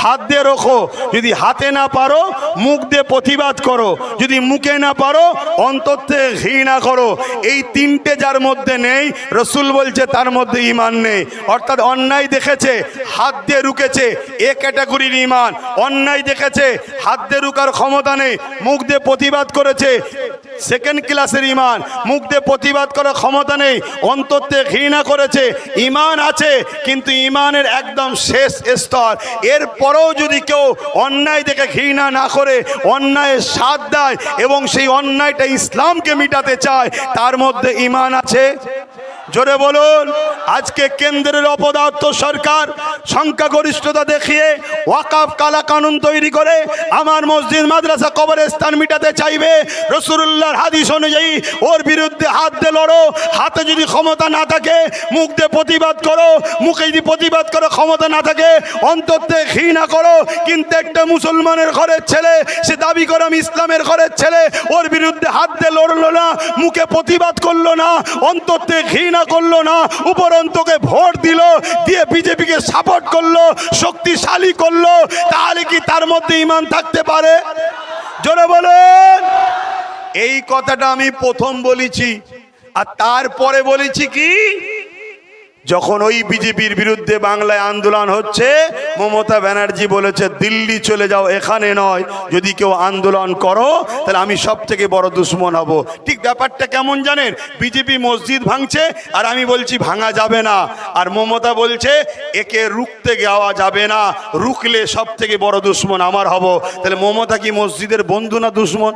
হাত দিয়ে রোখো। যদি হাতে না পারো মুখ দিয়ে প্রতিবাদ করো, যদি মুখে না পারো অন্তর থেকে ঘৃণা করো। এই তিনটে যার মধ্যে নেই, রসুল বলছে তার মধ্যে ঈমান নেই। অর্থাৎ অন্যায় দেখেছে হাত দিয়ে রুকেছে, এ ক্যাটাগরির ঈমান। অন্যায় দেখেছে হাত দিয়ে রুকার ক্ষমতা নেই, মুখ দিয়ে প্রতিবাদ করেছে, সেকেন্ড ক্লাসের ঈমান। মুখ দিয়ে প্রতিবাদ করার ক্ষমতা নেই, অন্তর থেকে ঘৃণা করেছে। ঈমান আছে কিন্তু ঈমানের একদম শেষ স্তর। এরপরেও যদি কেউ অন্যায় দেখে ঘৃণা না করে অন্যায়ের সাথ দেয় এবং সেই অন্যায়টা ইসলামকে মিটাতে চায়, তার মধ্যে ঈমান আছে। জোরে বলুন। আজকে কেন্দ্রের অপদার্থ সরকার সংখ্যাগরিষ্ঠতা দেখিয়ে ওয়াকফ কালা কানুন তৈরি করে আমার মসজিদ মাদ্রাসা কবরস্থান মিটাতে চাইবে। রাসূলুল্লাহর হাদিস অনুযায়ী ওর বিরুদ্ধে হাত দিয়ে লড়ো। হাতে যদি ক্ষমতা না থাকে মুখ দিয়ে প্রতিবাদ করো, মুখে যদি প্রতিবাদ করো ক্ষমতা না থাকে অন্তর থেকে ঘৃণা করো। কিন্তু একটা মুসলমানের ঘরের ছেলে, সে দাবি করে আমি ইসলামের ঘরের ছেলে, ওর বিরুদ্ধে হাত দিয়ে লড়লো না, মুখে প্রতিবাদ করলো না, অন্তর থেকে ঘৃণা করলো না, উপরন্তকে ভোট দিল, দিয়ে বিজেপিকে সাপোর্ট করলো, শক্তিশালী করলো, তাহলে কি তার মধ্যে ঈমান থাকতে পারে? জোরে বলেন। এই কথাটা আমি প্রথম বলেছি। আর তারপরে বলেছি কি, যখন ওই বিজেপির বিরুদ্ধে বাংলায় আন্দোলন হচ্ছে, মমতা ব্যানার্জি বলেছে দিল্লি চলে যাও, এখানে নয়। যদি কেউ আন্দোলন করো তাহলে আমি সব থেকে বড় দুশ্মন হব। ঠিক ব্যাপারটা কেমন জানেন? বিজেপি মসজিদ ভাঙছে আর আমি বলছি ভাঙা যাবে না, আর মমতা বলছে একে রুখতে যাওয়া যাবে না, রুখলে সব থেকে বড় দুশ্মন আমার হব। তাহলে মমতা কি মসজিদের বন্ধু না দুশ্মন?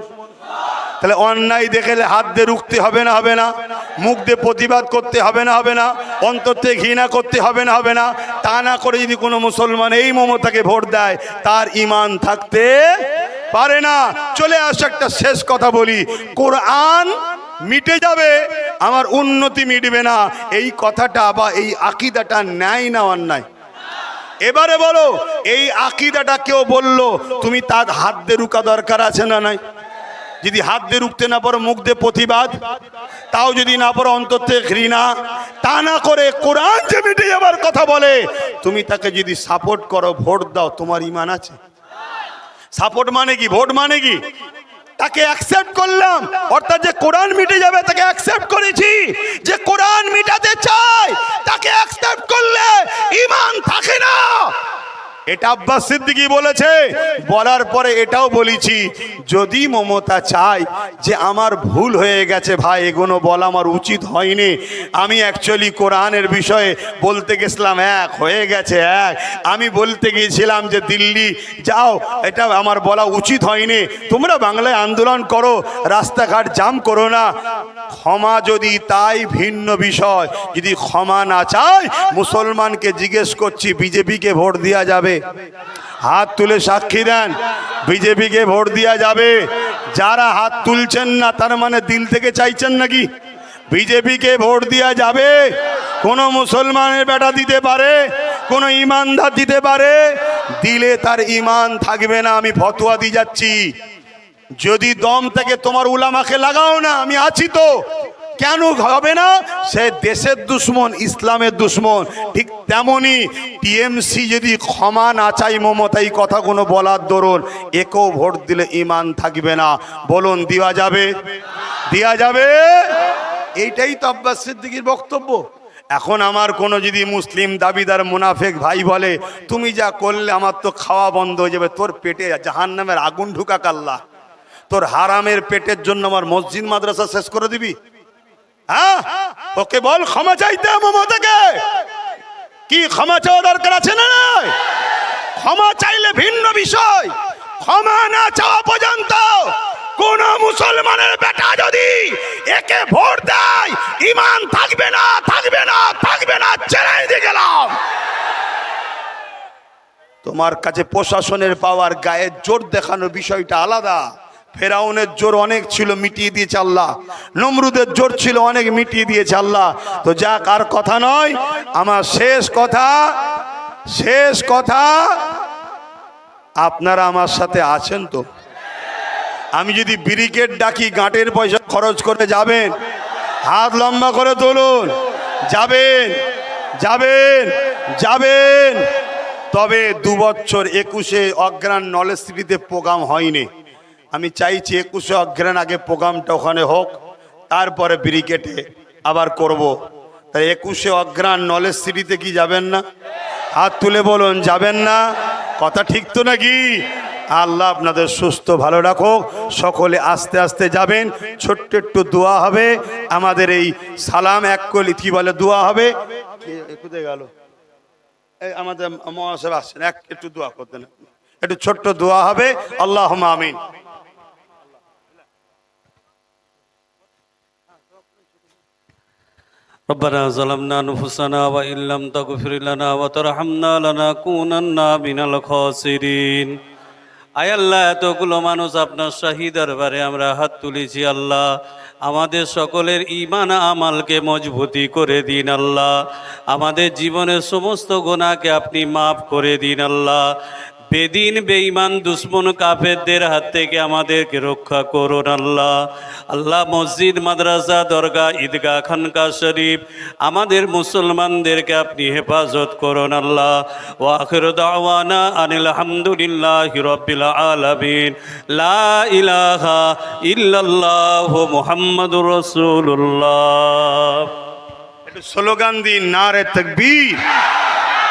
তাহলে অন্যায় দেখলে হাত দিয়ে রুখতে হবে না, হবে না? মুখ দিয়ে প্রতিবাদ করতে হবে না, হবে না? অন্তর থেকে ঘৃণা করতে হবে না, হবে না? তা না করে যদি কোনো মুসলমান এই মমতাকে ভোট দেয়, তার ঈমান থাকতে পারে না। চলে আসে একটা শেষ কথা বলি, কোরআন মিটে যাবে, আমার উন্নতি মিটবে না, এই কথাটা বা এই আকীদাটা ন্যায় না অন্যায়? এবারে বলো, এই আকীদাটা কেউ বললো তুমি তার হাত দিয়ে রুকা দরকার আছে না নাই? যদি হাত দিয়ে রুখতে না পারো মুখ দিয়ে প্রতিবাদ, তাও যদি না পারো অন্তর থেকে ঘৃণা, তা না করে কোরআন যে মিটে যাবার কথা বলে, তুমি তাকে যদি সাপোর্ট করো, ভোট দাও, তোমার ঈমান আছে? সাপোর্ট মানে কি? ভোট মানে কি? তাকে অ্যাকসেপ্ট করলাম, অর্থাৎ যে কোরআন মিটে যাবে তাকে অ্যাকসেপ্ট করেছি। যে কোরআন মিটাতে চায় তাকে অ্যাকসেপ্ট করলে ঈমান থাকে না। এটা আব্বাস সিদ্দিকী বলেছে। বলার পরে এটাও বলেছি, যদি মমতা চায় যে আমার ভুল হয়ে গেছে ভাই, এগুলো বলা আমার উচিত হয়নি, আমি অ্যাকচুয়ালি কোরআনের বিষয়ে বলতে গেছিলাম এক, হয়ে গেছে এক, আমি বলতে গিয়েছিলাম যে দিল্লি যাও, এটা আমার বলা উচিত হয়নি, তোমরা বাংলায় আন্দোলন করো, রাস্তাঘাট জাম করো না। ক্ষমা যদি তাই ভিন্ন বিষয়, যদি ক্ষমা না চায়, মুসলমানকে জিজ্ঞেস করছি বিজেপিকে ভোট দেওয়া যাবে? হাত তুলে সাক্ষী দেন, বিজেপিকে ভোট দেওয়া যাবে? যারা হাত তুলছেন না তার মানে দিল থেকে চাইছেন নাকি বিজেপিকে ভোট দেওয়া যাবে? কোন মুসলমানের বেটা দিতে পারে, কোন ইমানদার দিতে পারে? দিলে তার ঈমান থাকবে না। আমি ফতোয়া দিয়ে যাচ্ছি, যদি দম থেকে তোমার উলামাকে লাগাও না, আমি আছি তো। কেন হবে না? সে দেশের দুশ্মন, ইসলামের দুশ্মন। ঠিক তেমনি টিএমসি যদি ক্ষমা না চাই মমতাই কথাগুলো বলার দরুন, একেও ভোট দিলে ঈমান থাকবে না। বলুন দেওয়া যাবে? দেওয়া যাবে? এইটাই তো আব্বাস সিদ্দিকীর বক্তব্য। এখন আমার কোনো যদি মুসলিম দাবিদার মুনাফেক ভাই বলে তুমি যা করলে আমার তো খাওয়া বন্ধ হয়ে যাবে, তোর পেটে জাহান্নামের আগুন ঢুকাক আল্লাহ, তোর হারামের পেটের জন্য আমার মসজিদ মাদ্রাসা শেষ করে দিবি? হ্যাঁ, ওকে বল ক্ষমা চাইতে মমতাকে। কি ক্ষমা চাওয়া দরকার আছে না? ক্ষমা চাইলে ভিন্ন বিষয়, ক্ষমা না চাওয়া পর্যন্ত কোন মুসলমানের বেটা যদি একে ভোট দেয়, ঈমান থাকবে না, থাকবে না, থাকবে না। চ্যালেঞ্জ দিয়ে গেলাম। তোমার কাছে প্রশাসনের পাওয়ার, গায়ের জোর দেখানোর বিষয়টা আলাদা, ফেরাউনের জোর অনেক ছিল, মিটিয়ে দিয়েছে আল্লাহ। নমরুদের জোর ছিল অনেক, মিটিয়ে দিয়েছে আল্লাহ। তো যা কার কথা নয়, আমার শেষ কথা, আপনারা আমার সাথে আছেন তো? আমি যদি ব্রিগেড ডাকি, গাঁটের পয়সা খরচ করে যাবেন? হাত লম্বা করে তুলুন। যাবেন? তবে 2 বছর 21-এ অজ্ঞান নলেজ সিটিতে প্রোগ্রাম হয়নি। আমি চাইছি 21-এ অজ্ঞান আগে প্রোগ্রামটা ওখানে হোক, তারপরে ব্রিগেডে আবার করব। তাই 21-এ অজ্ঞান নলেজ সিটিতে কি যাবেন না? হাত তুলে বলুন, যাবেন না? কথা ঠিক তো নাকি? আল্লাহ আপনাদের সুস্থ ভালো রাখুক। সকলে আস্তে আস্তে যাবেন। ছোট্ট একটু দোয়া হবে। আমাদের এই সালাম এক কলি কি বলে দোয়া হবে। কোথায় গেল? এই আমাদের মহাসব আসছেন, একটু দোয়া করতেন, একটু ছোট্ট দোয়া হবে। আল্লাহুম্মা আমিন। ربنا ظلمنا أنفسنا وإن لم تغفر لنا وترحمنا لنكونن من الخاسرين। আয় আল্লাহ, এতগুলো মানুষ আপনার শাহী দরবারে আমরা হাত তুলেছি আল্লাহ, আমাদের সকলের ঈমান আমালকে মজবুতি করে দিন আল্লাহ। আমাদের জীবনের সমস্ত গুনাহকে আপনি মাফ করে দিন আল্লাহ। বেদিন বেঈমান দুশ্মন কাফেরদের হাত থেকে আমাদেরকে রক্ষা করুন আল্লাহ। আল্লাহ, মসজিদ, মাদ্রাসা, দরগা, ঈদগাহ, খানকা শরীফ আমাদের মুসলমানদেরকে আপনি হেফাজত করুন আল্লাহ। ওয়া আখিরু দাওয়ানা আনিল হামদুলিল্লাহি রাব্বিল আলামিন। লা ইলাহা ইল্লাল্লাহু মুহাম্মাদুর রাসূলুল্লাহ। একটু স্লোগান দিন, নারে তাকবীর।